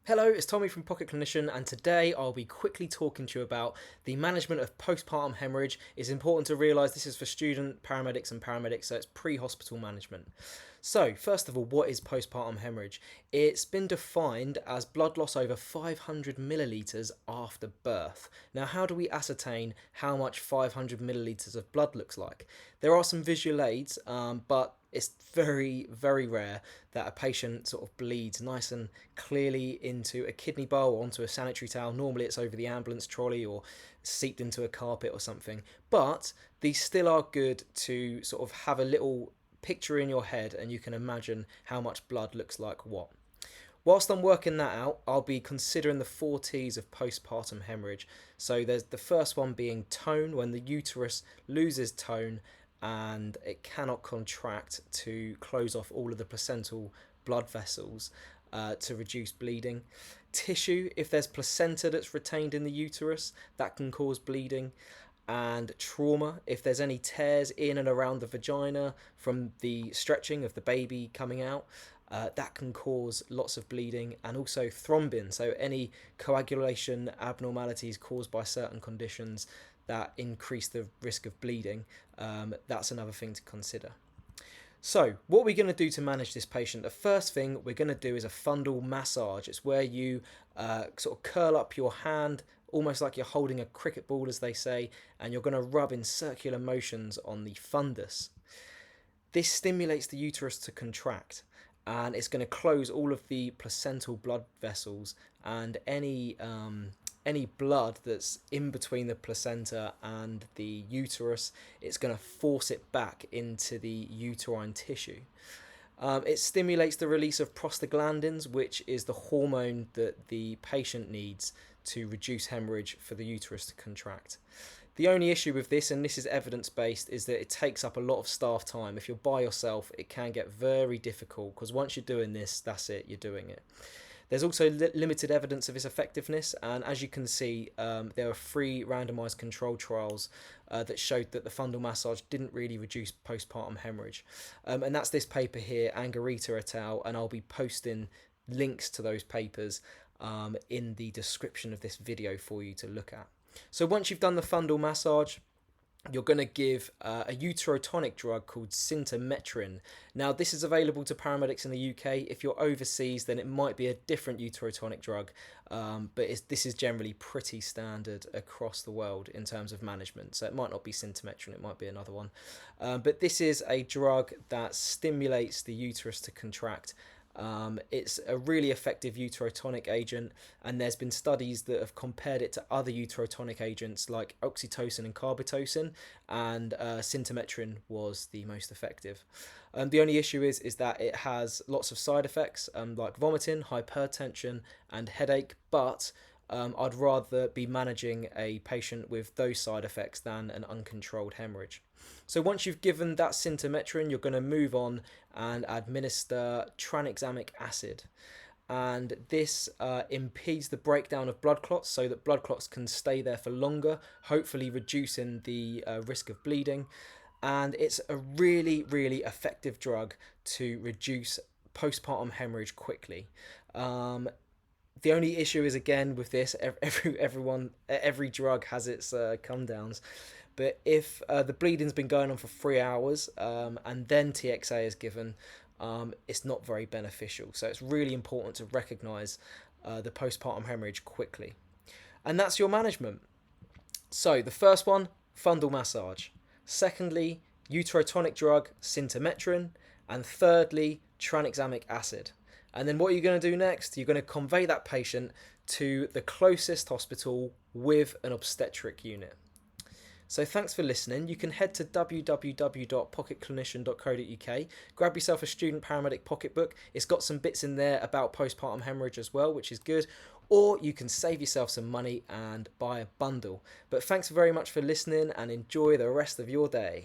Hello, it's Tommy from Pocket Clinician, and today I'll be quickly talking to you about the management of postpartum hemorrhage. It's important to realise this is for student paramedics and paramedics, so it's pre-hospital management. So, first of all, what is postpartum hemorrhage? It's been defined as blood loss over 500 millilitres after birth. Now, how do we ascertain how much 500 millilitres of blood looks like? There are some visual aids, but it's very, very rare that a patient sort of bleeds nice and clearly into a kidney bowl or onto a sanitary towel. Normally it's over the ambulance trolley or seeped into a carpet or something. But these still are good to sort of have a little picture in your head and you can imagine how much blood looks like what. Whilst I'm working that out, I'll be considering the 4T's of postpartum hemorrhage. So there's the first one being tone, when the uterus loses tone and it cannot contract to close off all of the placental blood vessels to reduce bleeding. Tissue, if there's placenta that's retained in the uterus, that can cause bleeding. And trauma, if there's any tears in and around the vagina from the stretching of the baby coming out, that can cause lots of bleeding. And also thrombin, so any coagulation abnormalities caused by certain conditions that increase the risk of bleeding, that's another thing to consider. So, what we're going to do to manage this patient, the first thing we're going to do is a fundal massage. It's where you sort of curl up your hand, almost like you're holding a cricket ball, as they say, and you're going to rub in circular motions on the fundus. This stimulates the uterus to contract, and it's going to close all of the placental blood vessels and any blood that's in between the placenta and the uterus. It's going to force it back into the uterine tissue. It stimulates the release of prostaglandins, which is the hormone that the patient needs to reduce hemorrhage for the uterus to contract. The only issue with this, and this is evidence-based, is that it takes up a lot of staff time. If you're by yourself, it can get very difficult because once you're doing this, that's it, you're doing it. There's also limited evidence of its effectiveness, and as you can see, there are 3 randomised control trials that showed that the fundal massage didn't really reduce postpartum hemorrhage. And that's this paper here, Angarita et al., and I'll be posting links to those papers in the description of this video for you to look at. So once you've done the fundal massage, you're going to give a uterotonic drug called sintimetrin. Now, this is available to paramedics in the UK. If you're overseas, then it might be a different uterotonic drug, but this is generally pretty standard across the world in terms of management. So it might not be sintimetrin, it might be another one. But this is a drug that stimulates the uterus to contract. It's a really effective uterotonic agent, and there's been studies that have compared it to other uterotonic agents like oxytocin and carbetocin, and sintimetrin was the most effective. The only issue is that it has lots of side effects like vomiting, hypertension and headache, but I'd rather be managing a patient with those side effects than an uncontrolled hemorrhage. So once you've given that sintimetrin, you're going to move on and administer tranexamic acid. And this impedes the breakdown of blood clots so that blood clots can stay there for longer, hopefully reducing the risk of bleeding. And it's a really, really effective drug to reduce postpartum hemorrhage quickly. The only issue is, again, with this, every drug has its come downs. But if the bleeding's been going on for 3 hours and then TXA is given, it's not very beneficial. So it's really important to recognise the postpartum hemorrhage quickly. And that's your management. So the first one, fundal massage. Secondly, uterotonic drug, sintimetrin. And thirdly, tranexamic acid. And then what you're going to do next, you're going to convey that patient to the closest hospital with an obstetric unit. So thanks for listening. You can head to www.pocketclinician.co.uk, grab yourself a student paramedic pocketbook. It's got some bits in there about postpartum hemorrhage as well, which is good. Or you can save yourself some money and buy a bundle. But thanks very much for listening and enjoy the rest of your day.